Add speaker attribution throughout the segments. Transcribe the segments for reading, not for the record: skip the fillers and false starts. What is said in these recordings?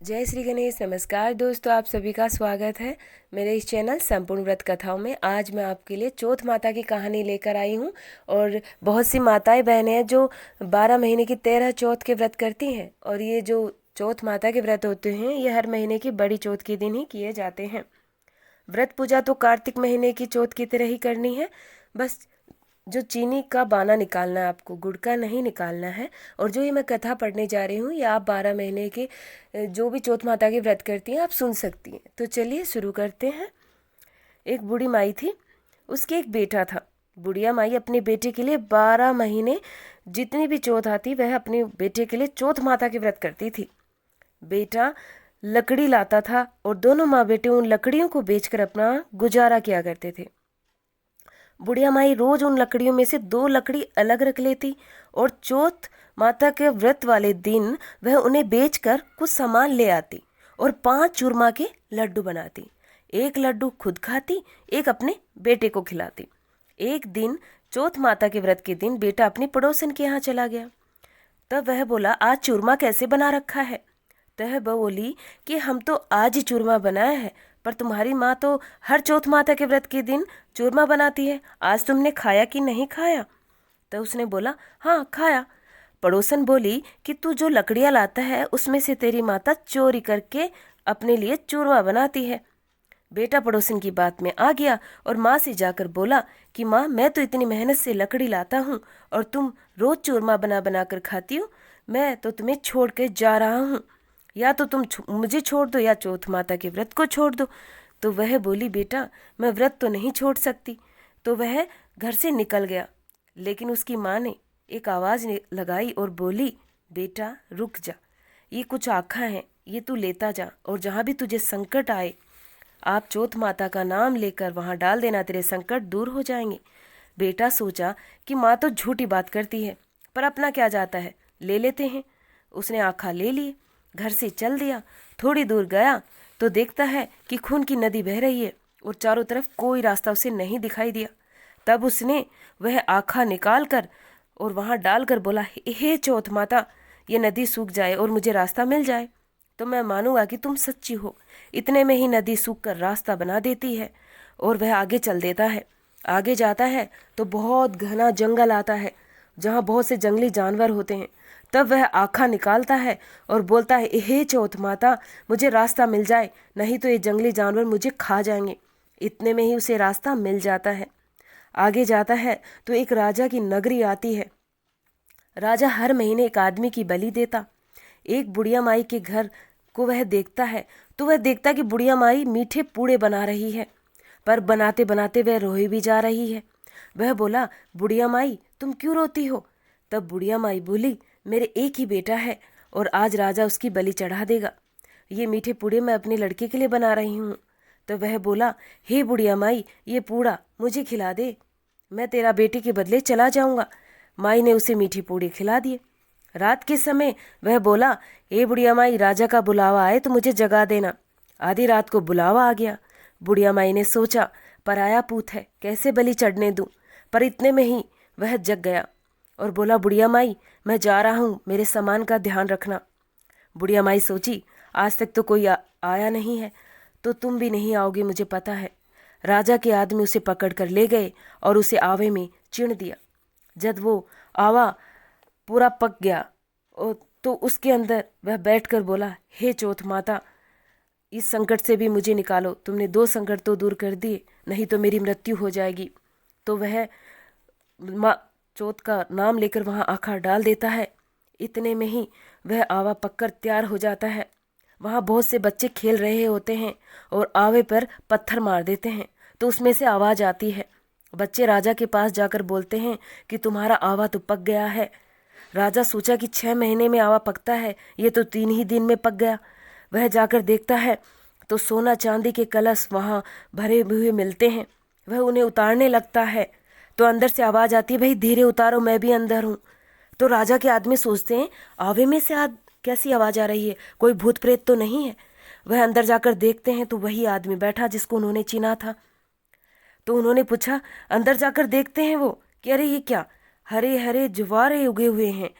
Speaker 1: जय श्री गणेश। नमस्कार दोस्तों, आप सभी का स्वागत है मेरे इस चैनल संपूर्ण व्रत कथाओं में। आज मैं आपके लिए चौथ माता की कहानी लेकर आई हूँ। और बहुत सी माताएं बहनें हैं जो 12 महीने की 13 चौथ के व्रत करती हैं। और ये जो चौथ माता के व्रत होते हैं ये हर महीने की बड़ी चौथ के दिन ही किए जाते हैं। व्रत पूजा तो कार्तिक महीने की चौथ की तरह ही करनी है, बस जो चीनी का बाना निकालना है, आपको गुड़ का नहीं निकालना है। और जो ये मैं कथा पढ़ने जा रही हूँ ये आप 12 महीने के जो भी चौथ माता के व्रत करती हैं आप सुन सकती हैं। तो चलिए शुरू करते हैं। एक बूढ़ी माई थी, उसके एक बेटा था। बुढ़िया माई अपने बेटे के लिए 12 महीने जितनी भी चौथ आती वह अपने बेटे के लिए चौथ माता के व्रत करती थी। बेटा लकड़ी लाता था और दोनों माँ बेटे उन लकड़ियों को बेचकर अपना गुजारा किया करते थे। बुढ़िया माई रोज उन लकड़ियों में से 2 लकड़ी अलग रख लेती और चौथ माता के व्रत वाले दिन वह उन्हें बेचकर कुछ सामान ले आती और 5 चूरमा के लड्डू बनाती। एक लड्डू खुद खाती, एक अपने बेटे को खिलाती। एक दिन चौथ माता के व्रत के दिन बेटा अपनी पड़ोसन के यहाँ चला गया। तब वह बोला, आज चूरमा कैसे बना रखा है? तह बोली कि हम तो आज ही चूरमा बनाया है, पर तुम्हारी माँ तो हर चौथ माता के व्रत के दिन चूरमा बनाती है। आज तुमने खाया कि नहीं खाया? तो उसने बोला, हाँ खाया। पड़ोसन बोली कि तू जो लकड़ियाँ लाता है उसमें से तेरी माता चोरी करके अपने लिए चूरमा बनाती है। बेटा पड़ोसन की बात में आ गया और माँ से जाकर बोला कि माँ, मैं तो इतनी मेहनत से लकड़ी लाता हूँ और तुम रोज चूरमा बना बना कर खाती हो। मैं तो तुम्हें छोड़ के जा रहा हूँ, या तो तुम मुझे छोड़ दो या चौथ माता के व्रत को छोड़ दो। तो वह बोली, बेटा मैं व्रत तो नहीं छोड़ सकती। तो वह घर से निकल गया। लेकिन उसकी माँ ने एक आवाज़ लगाई और बोली, बेटा रुक जा, ये कुछ आँखा हैं, ये तू लेता जा और जहाँ भी तुझे संकट आए आप चौथ माता का नाम लेकर वहाँ डाल देना, तेरे संकट दूर हो जाएंगे। बेटा सोचा कि माँ तो झूठी बात करती है, पर अपना क्या जाता है, ले लेते हैं। उसने आँखा ले लिए, घर से चल दिया। थोड़ी दूर गया तो देखता है कि खून की नदी बह रही है और चारों तरफ कोई रास्ता उसे नहीं दिखाई दिया। तब उसने वह आँखा निकाल कर और वहाँ डालकर बोला, हे चौथ माता, ये नदी सूख जाए और मुझे रास्ता मिल जाए तो मैं मानूंगा कि तुम सच्ची हो। इतने में ही नदी सूख कर रास्ता बना देती है और वह आगे चल देता है। आगे जाता है तो बहुत घना जंगल आता है जहाँ बहुत से जंगली जानवर होते हैं। तब वह आँखा निकालता है और बोलता है, हे चौथ माता, मुझे रास्ता मिल जाए, नहीं तो ये जंगली जानवर मुझे खा जाएंगे। इतने में ही उसे रास्ता मिल जाता है। आगे जाता है तो एक राजा की नगरी आती है। राजा हर महीने एक आदमी की बलि देता। एक बुढ़िया माई के घर को वह देखता है तो वह देखता कि बुढ़िया माई मीठे पूड़े बना रही है, पर बनाते बनाते वह रोई भी जा रही है। वह बोला, बुढ़िया माई तुम क्यों रोती हो? तब बुढ़िया माई बोली, मेरे एक ही बेटा है और आज राजा उसकी बलि चढ़ा देगा। ये मीठे पूड़े मैं अपने लड़के के लिए बना रही हूँ। तो वह बोला, हे बुढ़िया माई, ये पूड़ा मुझे खिला दे, मैं तेरा बेटे के बदले चला जाऊँगा। माई ने उसे मीठे पूड़े खिला दिए। रात के समय वह बोला, हे बुढ़िया माई, राजा का बुलावा आए तो मुझे जगा देना। आधी रात को बुलावा आ गया। बुढ़िया माई ने सोचा, पराया पूत है, कैसे बलि चढ़ने दूं? पर इतने में ही वह जग गया और बोला, बुढ़िया माई मैं जा रहा हूँ, मेरे सामान का ध्यान रखना। बुढ़िया माई सोची, आज तक तो कोई आया नहीं है तो तुम भी नहीं आओगे, मुझे पता है। राजा के आदमी उसे पकड़ कर ले गए और उसे आवे में चिण दिया। जब वो आवा पूरा पक गया और तो उसके अंदर वह बैठकर बोला, हे चौथ माता, इस संकट से भी मुझे निकालो, तुमने 2 संकट तो दूर कर दिए, नहीं तो मेरी मृत्यु हो जाएगी। तो वह माँ चौथ का नाम लेकर वहाँ आँखा डाल देता है। इतने में ही वह आवा पककर तैयार हो जाता है। वहाँ बहुत से बच्चे खेल रहे होते हैं और आवे पर पत्थर मार देते हैं तो उसमें से आवाज़ आती है। बच्चे राजा के पास जाकर बोलते हैं कि तुम्हारा आवा तो पक गया है। राजा सोचा कि 6 महीने में आवा पकता है, ये तो 3 ही दिन में पक गया। वह जाकर देखता है तो सोना चांदी के कलश वहाँ भरे हुए मिलते हैं। वह उन्हें उतारने लगता है तो अंदर से आवाज़ आती है, भाई धीरे उतारो, मैं भी अंदर हूँ। तो राजा के आदमी सोचते हैं, आवे में से कैसी आवाज़ आ रही है, कोई भूत प्रेत तो नहीं है। वह अंदर जाकर देखते हैं तो वही आदमी बैठा जिसको उन्होंने चिना था। तो उन्होंने पूछा, अंदर जाकर देखते हैं वो कि अरे ये क्या, हरे हरे ज्वारे उगे हुए हैं।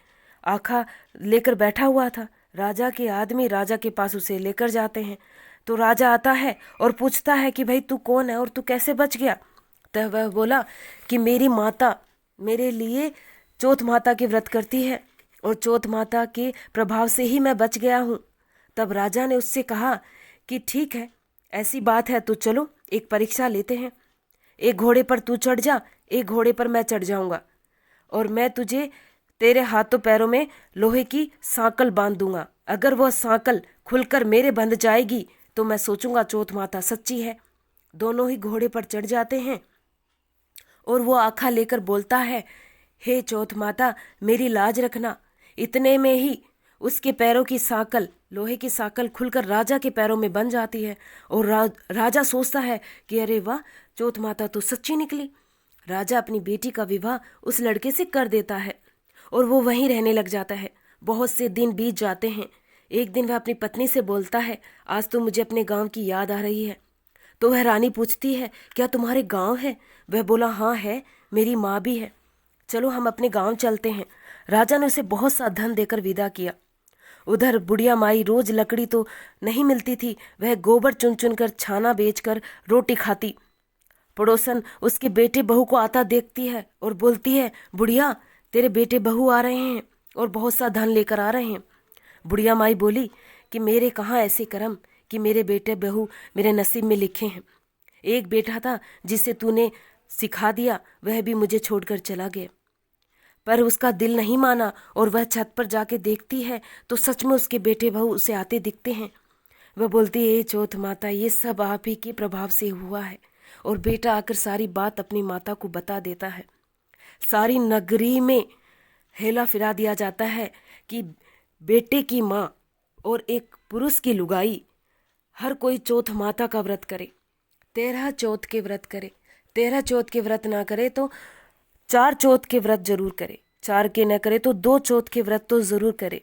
Speaker 1: आँखा लेकर बैठा हुआ था। राजा के आदमी राजा के पास उसे लेकर जाते हैं। तो राजा आता है और पूछता है कि भाई तू कौन है और तू कैसे बच गया। तब वह बोला कि मेरी माता मेरे लिए चौथ माता के व्रत करती है और चौथ माता के प्रभाव से ही मैं बच गया हूँ। तब राजा ने उससे कहा कि ठीक है, ऐसी बात है तो चलो एक परीक्षा लेते हैं। एक घोड़े पर तू चढ़ जा, एक घोड़े पर मैं चढ़ जाऊंगा और मैं तुझे तेरे हाथों पैरों में लोहे की सांकल बांध दूंगा। अगर वह सांकल खुलकर मेरे बंध जाएगी तो मैं सोचूंगा चौथ माता सच्ची है। दोनों ही घोड़े पर चढ़ जाते हैं और वो आखा लेकर बोलता है, हे चौथ माता मेरी लाज रखना। इतने में ही उसके पैरों की सांकल, लोहे की सांकल खुलकर राजा के पैरों में बन जाती है और राजा सोचता है कि अरे वाह, चौथ माता तो सच्ची निकली। राजा अपनी बेटी का विवाह उस लड़के से कर देता है और वो वहीं रहने लग जाता है। बहुत से दिन बीत जाते हैं। एक दिन वह अपनी पत्नी से बोलता है, आज तो मुझे अपने गांव की याद आ रही है। तो वह रानी पूछती है, क्या तुम्हारे गांव है? वह बोला, हाँ है, मेरी माँ भी है, चलो हम अपने गांव चलते हैं। राजा ने उसे बहुत सा धन देकर विदा किया। उधर बुढ़िया माई रोज लकड़ी तो नहीं मिलती थी, वह गोबर चुन चुन कर छाना बेचकर रोटी खाती। पड़ोसन उसके बेटे बहू को आता देखती है और बोलती है, बुढ़िया तेरे बेटे बहू आ रहे हैं और बहुत सा धन लेकर आ रहे हैं। बुढ़िया माई बोली कि मेरे कहाँ ऐसे कर्म कि मेरे बेटे बहू मेरे नसीब में लिखे हैं। एक बेटा था जिसे तूने सिखा दिया, वह भी मुझे छोड़कर चला गया। पर उसका दिल नहीं माना और वह छत पर जाके देखती है तो सच में उसके बेटे बहू उसे आते दिखते हैं। वह बोलती है, चौथ माता ये सब आप ही के प्रभाव से हुआ है। और बेटा आकर सारी बात अपनी माता को बता देता है। सारी नगरी में हेला फिरा दिया जाता है कि बेटे की माँ और एक पुरुष की लुगाई हर कोई चौथ माता का व्रत करे, 13 चौथ के व्रत करे। 13 चौथ के व्रत ना करे तो 4 चौथ के व्रत जरूर करे, 4 के न करे तो 2 चौथ के व्रत तो जरूर करे।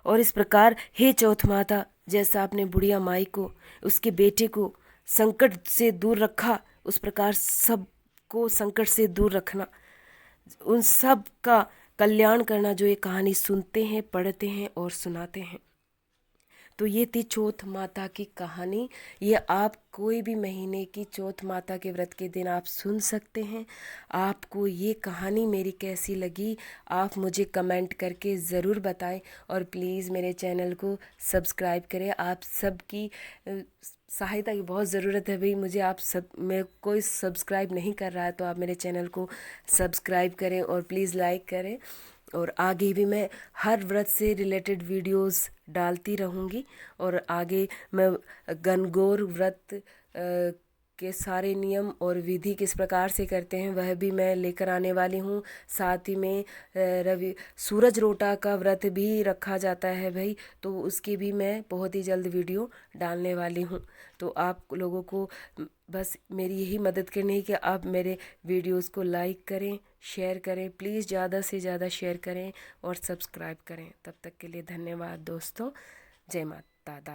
Speaker 1: और इस प्रकार हे चौथ माता, जैसा आपने बुढ़िया माई को, उसके बेटे को संकट से दूर रखा, उस प्रकार सबको संकट से दूर रखना, उन सब का कल्याण करना जो ये कहानी सुनते हैं, पढ़ते हैं और सुनाते हैं। तो ये थी चौथ माता की कहानी। ये आप कोई भी महीने की चौथ माता के व्रत के दिन आप सुन सकते हैं। आपको ये कहानी मेरी कैसी लगी आप मुझे कमेंट करके ज़रूर बताएं और प्लीज़ मेरे चैनल को सब्सक्राइब करें। आप सबकी सहायता की बहुत ज़रूरत है भाई, मुझे आप सब में कोई सब्सक्राइब नहीं कर रहा है तो आप मेरे चैनल को सब्सक्राइब करें और प्लीज़ लाइक करें। और आगे भी मैं हर व्रत से रिलेटेड वीडियोस डालती रहूँगी और आगे मैं गणगौर व्रत के सारे नियम और विधि किस प्रकार से करते हैं वह भी मैं लेकर आने वाली हूँ। साथ ही में सूरज रोटा का व्रत भी रखा जाता है भाई, तो उसकी भी मैं बहुत ही जल्द वीडियो डालने वाली हूँ। तो आप लोगों को बस मेरी यही मदद करनी है कि आप मेरे वीडियोस को लाइक करें, शेयर करें, प्लीज़ ज़्यादा से ज़्यादा शेयर करें और सब्सक्राइब करें। तब तक के लिए धन्यवाद दोस्तों। जय माता दा।